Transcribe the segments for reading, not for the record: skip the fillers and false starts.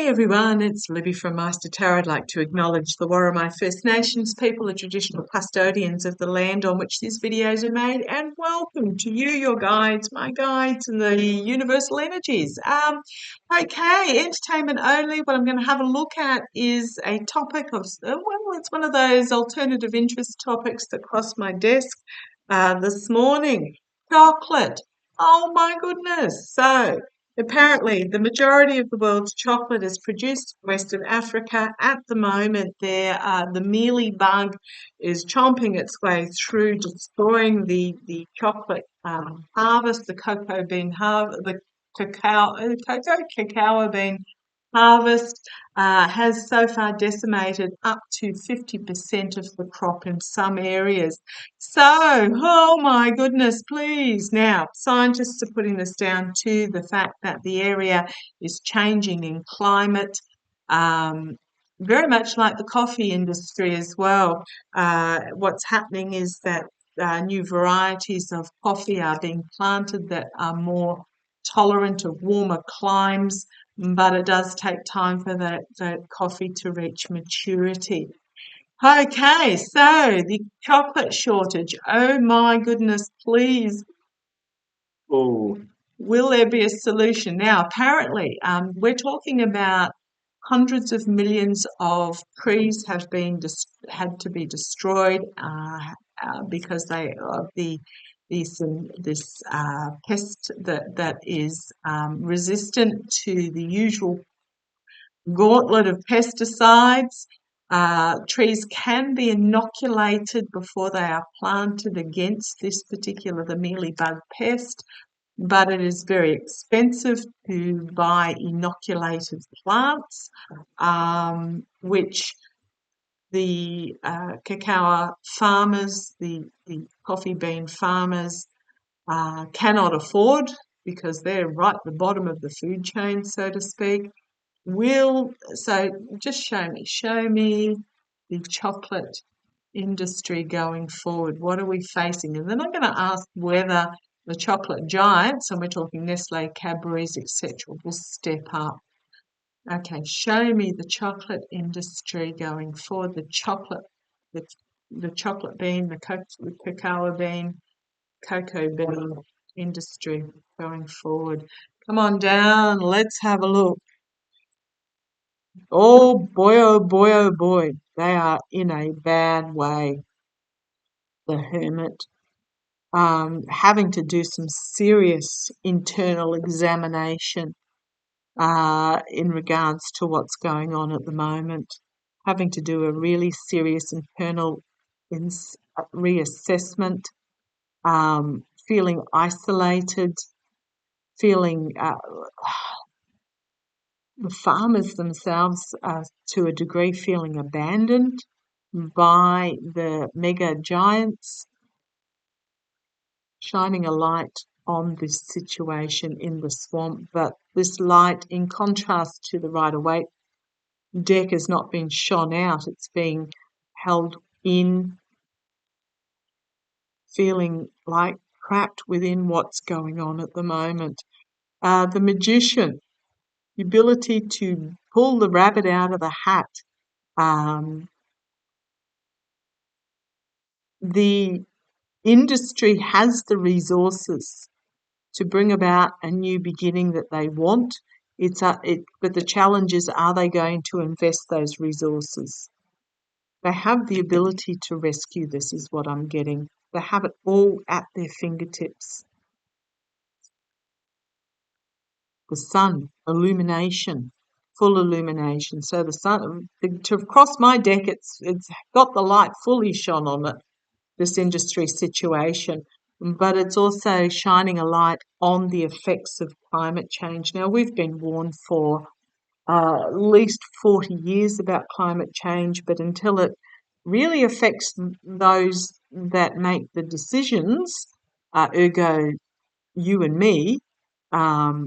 Hey everyone, it's Libby from Master Tarot. I'd like to acknowledge the Worimi First Nations people, the traditional custodians of the land on which these videos are made, and welcome to you, your guides, my guides, and the universal energies. Okay, entertainment only. What I'm going to have a look at is a topic of, well, it's one of those alternative interest topics that crossed my desk this morning. Chocolate. Oh my goodness. So, apparently, the majority of the world's chocolate is produced in Western Africa. At the moment, the mealy bug is chomping its way through, destroying the chocolate harvest, the cocoa bean harvest, the cacao bean harvest has so far decimated up to 50% of the crop in some areas. So, oh my goodness, please. Now, scientists are putting this down to the fact that the area is changing in climate, very much like the coffee industry as well. What's happening is that new varieties of coffee are being planted that are more tolerant of warmer climes, but it does take time for that coffee to reach maturity. Okay, so the chocolate shortage. Oh my goodness, please. Oh, will there be a solution? Now, apparently, we're talking about hundreds of millions of trees have been had to be destroyed because they of this pest that is resistant to the usual gauntlet of pesticides. Trees can be inoculated before they are planted against this particular, the mealybug pest, but it is very expensive to buy inoculated plants, which the cacao farmers, the coffee bean farmers, cannot afford because they're right at the bottom of the food chain, so to speak. So just show me the chocolate industry going forward. What are we facing? And then I'm going to ask whether the chocolate giants, and we're talking Nestle, Cadbury's, etc., will step up. Okay, show me the chocolate industry going forward. The chocolate bean, the cacao bean, cocoa bean industry going forward. Come on down. Let's have a look. Oh boy, oh boy, oh boy. They are in a bad way. The Hermit. Having to do some serious internal examination in regards to what's going on at the moment. Having to do a really serious internal reassessment, feeling isolated, feeling the farmers themselves, to a degree, feeling abandoned by the mega giants, shining a light on this situation in the swamp. But this light, in contrast to the Rider-Waite deck, has not been shone out. It's being held in, feeling like trapped within what's going on at the moment. The Magician, the ability to pull the rabbit out of the hat. The industry has the resources to bring about a new beginning that they want. But the challenge is, are they going to invest those resources? They have the ability to rescue this, is what I'm getting. They have it all at their fingertips. The sun, illumination, full illumination. So the sun, to cross my deck, it's got the light fully shone on it, this industry situation, but it's also shining a light on the effects of climate change. Now, we've been warned for at least 40 years about climate change, but until it really affects those that make the decisions, ergo you and me, a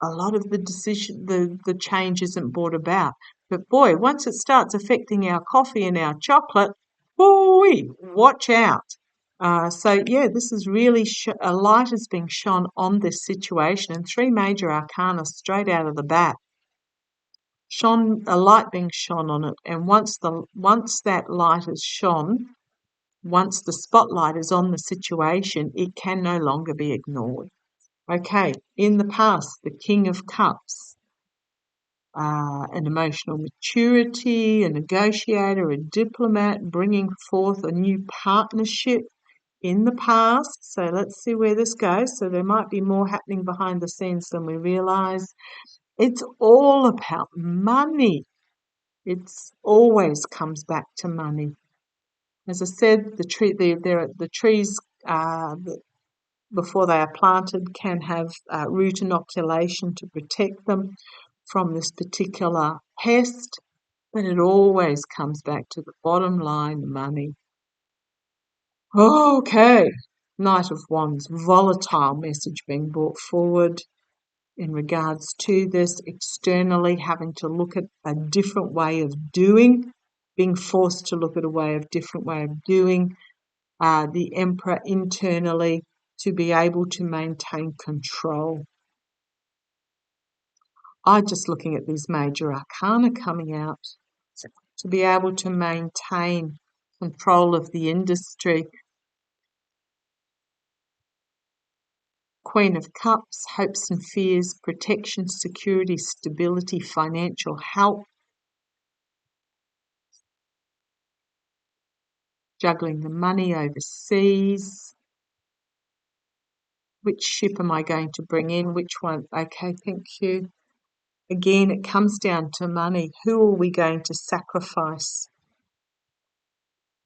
lot of the change isn't brought about. But boy, once it starts affecting our coffee and our chocolate, boy, watch out. So yeah, this is really a light is being shone on this situation, and three major arcana straight out of the bat. a light being shone on it, and once that light is shone, once the spotlight is on the situation, it can no longer be ignored. Okay, in the past, the King of Cups, an emotional maturity, a negotiator, a diplomat, bringing forth a new partnership in the past. So let's see where this goes. So there might be more happening behind the scenes than we realise. It's all about money. It's always comes back to money. As I said, the trees before they are planted can have root inoculation to protect them from this particular pest, but it always comes back to the bottom line, money. Okay, Knight of Wands, volatile message being brought forward in regards to this, externally having to look at a different way of doing, being forced to look at a different way of doing, the Emperor internally to be able to maintain control. I'm just looking at these major arcana coming out, to be able to maintain control of the industry. Queen of Cups, hopes and fears, protection, security, stability, financial help. Juggling the money overseas. Which ship am I going to bring in? Which one? Okay, thank you. Again, it comes down to money. Who are we going to sacrifice?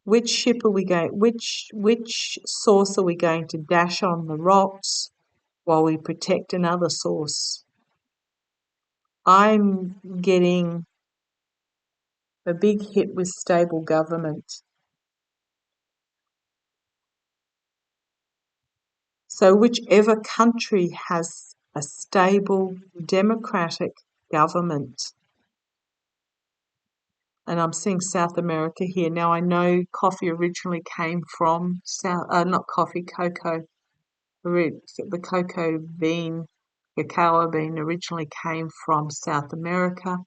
Which ship are we going? Which source are we going to dash on the rocks while we protect another source? I'm getting a big hit with stable government. So whichever country has a stable democratic government, and I'm seeing South America here. Now I know coffee originally came from cocoa. The cocoa bean, cacao bean originally came from South America,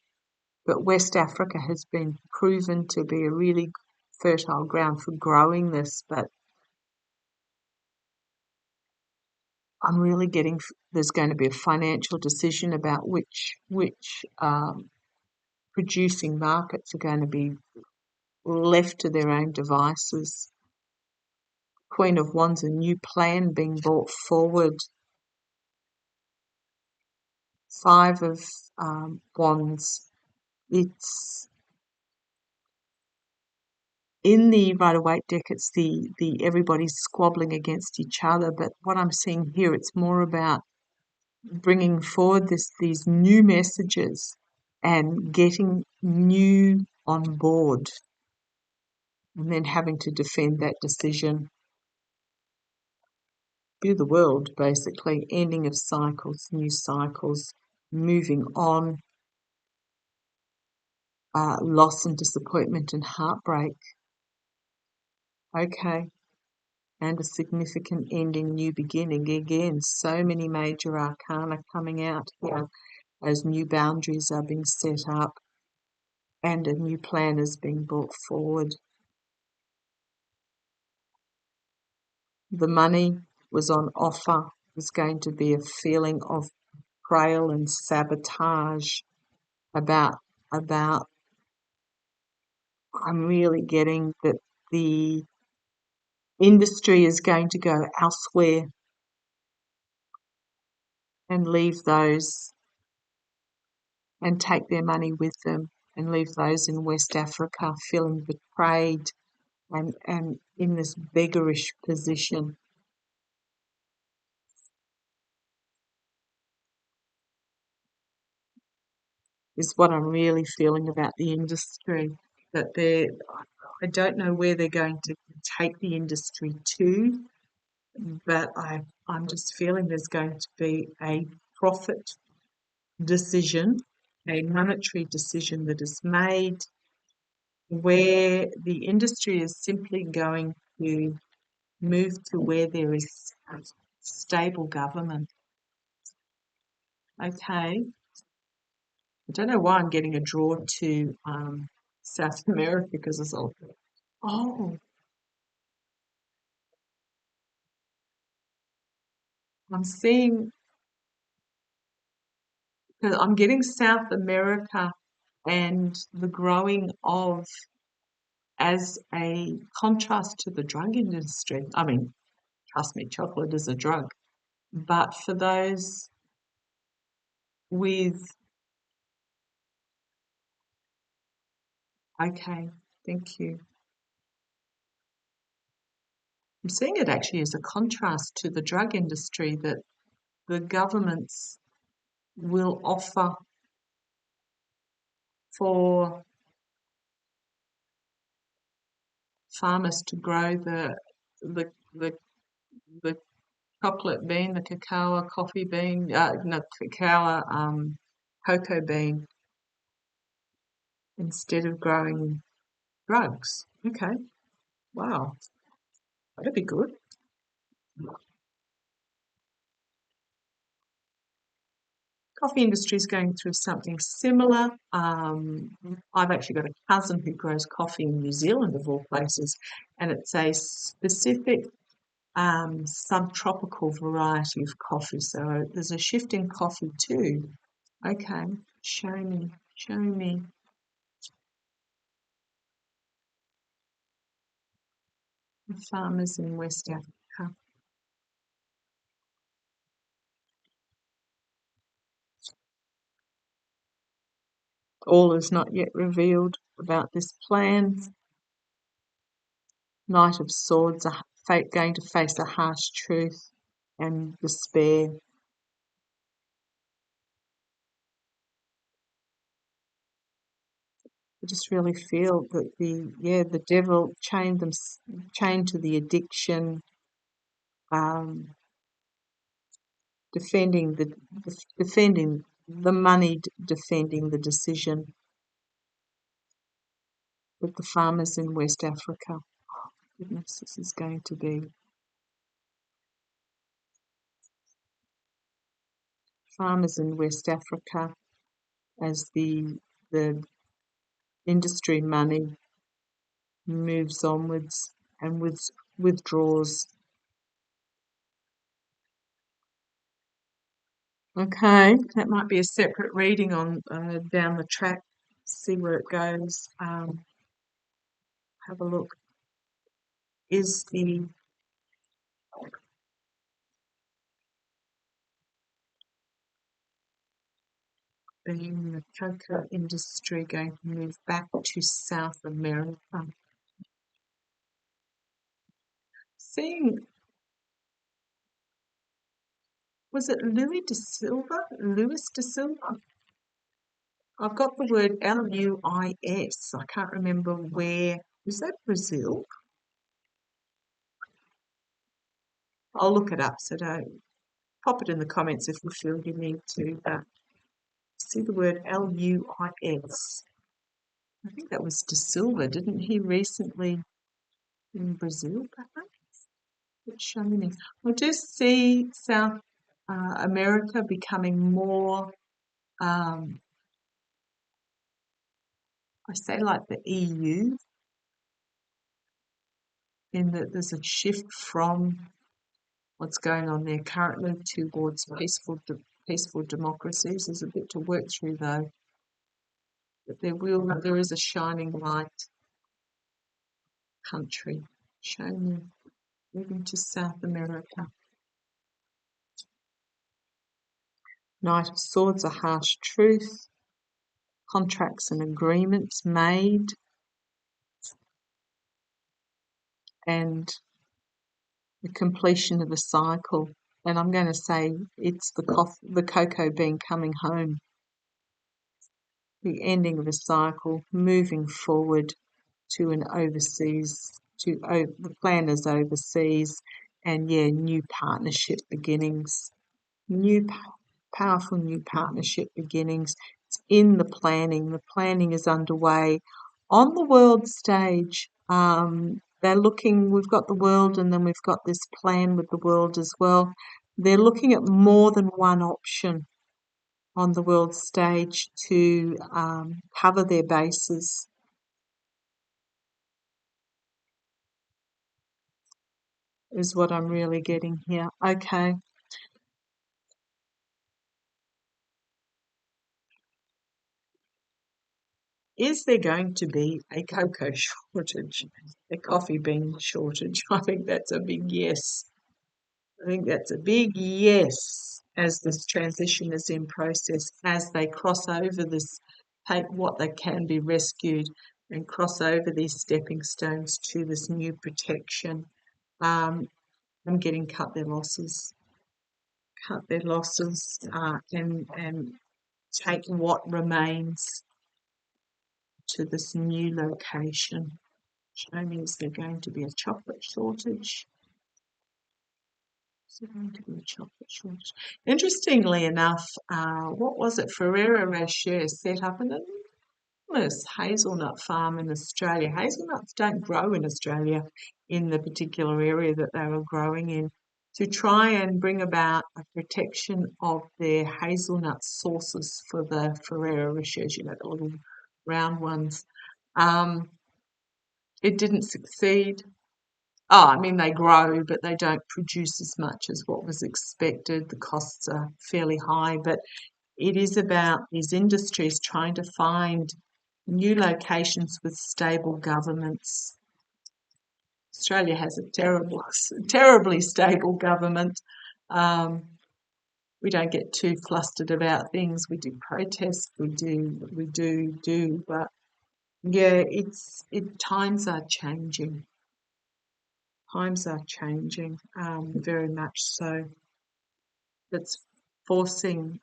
but West Africa has been proven to be a really fertile ground for growing this. But I'm really getting there's going to be a financial decision about which producing markets are going to be left to their own devices. Queen of Wands, a new plan being brought forward. Five of Wands. It's in the Rider-Waite deck. It's the everybody's squabbling against each other. But what I'm seeing here, it's more about bringing forward these new messages and getting new on board, and then having to defend that decision. View the world, basically, ending of cycles, new cycles, moving on, loss and disappointment and heartbreak. Okay, and a significant ending, new beginning. Again, so many major arcana coming out here as new boundaries are being set up and a new plan is being brought forward. The money was on offer. There's going to be a feeling of betrayal and sabotage about I'm really getting that the industry is going to go elsewhere and leave those and take their money with them, and leave those in West Africa feeling betrayed and in this beggarish position. Is what I'm really feeling about the industry. That I don't know where they're going to take the industry to, but I'm just feeling there's going to be a profit decision, a monetary decision that is made where the industry is simply going to move to where there is a stable government. Okay, I don't know why I'm getting a draw to South America because it's all. Oh, I'm seeing. Because I'm getting South America and the growing of as a contrast to the drug industry. I mean, trust me, chocolate is a drug. But for those with, okay, thank you. I'm seeing it actually as a contrast to the drug industry that the governments will offer for farmers to grow the the the chocolate bean, the cacao coffee bean, not cacao, cocoa bean instead of growing drugs. Okay, wow, that'd be good. Coffee industry is going through something similar. I've actually got a cousin who grows coffee in New Zealand, of all places, and it's a specific subtropical variety of coffee. So there's a shift in coffee too. Okay, show me, show me. The farmers in West Africa. All is not yet revealed about this plan. Knight of Swords are going to face a harsh truth and despair. I just really feel that the devil chained to the addiction, um, defending defending the money, defending the decision with the farmers in West Africa. Goodness, this is going to be farmers in West Africa as the industry money moves onwards and withdraws. Okay, that might be a separate reading on down the track. See where it goes. Have a look. Is the cocoa industry going to move back to South America? Seeing, was it Louis de Silva? Louis de Silva? I've got the word Luis. I can't remember where. Is that Brazil? I'll look it up. So don't pop it in the comments if you feel you need to. See the word Luis. I think that was De Silva. Didn't he recently in Brazil, perhaps? It's showing. I just see South America becoming more, I say like the EU, in that there's a shift from what's going on there currently towards peaceful democracies. There's a bit to work through though, but there is a shining light country. Show me moving to South America. Knight of Swords, a harsh truth. Contracts and agreements made, and the completion of a cycle. And I'm going to say it's the cocoa bean coming home, the ending of a cycle, moving forward to an overseas, the plan is overseas, and yeah, new partnership beginnings, new powerful new partnership beginnings. It's in the planning. The planning is underway on the world stage. They're looking, we've got the world and then we've got this plan with the world as well. They're looking at more than one option on the world stage to cover their bases, is what I'm really getting here. Okay. Is there going to be a cocoa shortage, a coffee bean shortage? I think that's a big yes. I think that's a big yes as this transition is in process, as they cross over this, take what they can be rescued and cross over these stepping stones to this new protection. I'm getting cut their losses, and take what remains to this new location. Show me, is there going to be a chocolate shortage? Is there going to be a chocolate shortage? Interestingly enough, what was it? Ferrero Rocher set up an enormous hazelnut farm in Australia. Hazelnuts don't grow in Australia in the particular area that they were growing in, to try and bring about a protection of their hazelnut sources for the Ferrero Rochers, the little round ones. It didn't succeed. Oh, I mean, they grow, but they don't produce as much as what was expected. The costs are fairly high, but it is about these industries trying to find new locations with stable governments. Australia has a terribly stable government. We don't get too flustered about things. We do protest, do, but yeah, times are changing. Times are changing, very much so. It's forcing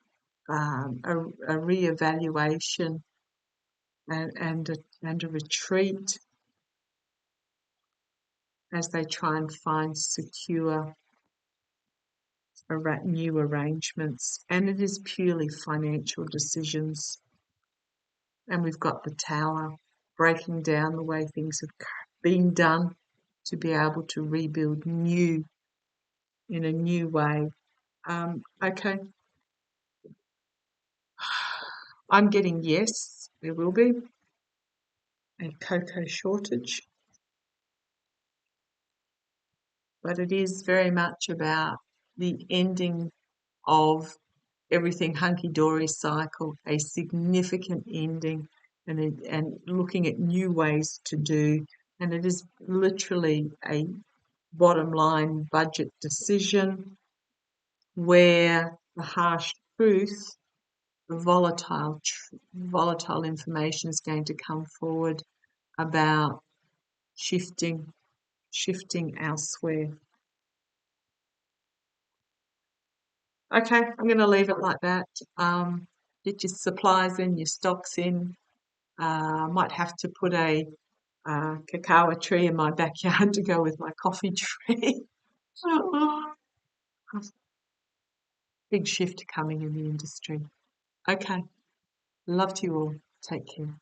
a re-evaluation and a retreat as they try and find secure new arrangements. And it is purely financial decisions. And we've got the tower breaking down the way things have been done to be able to rebuild in a new way. Okay, I'm getting yes, there will be a cocoa shortage, but it is very much about the ending of everything hunky-dory cycle, a significant ending, and looking at new ways to do. And it is literally a bottom line budget decision where the harsh truth, the volatile information is going to come forward about shifting elsewhere. Okay, I'm going to leave it like that. Get your supplies in, your stocks in. I might have to put a cacao tree in my backyard to go with my coffee tree. Big shift coming in the industry. Okay, love to you all. Take care.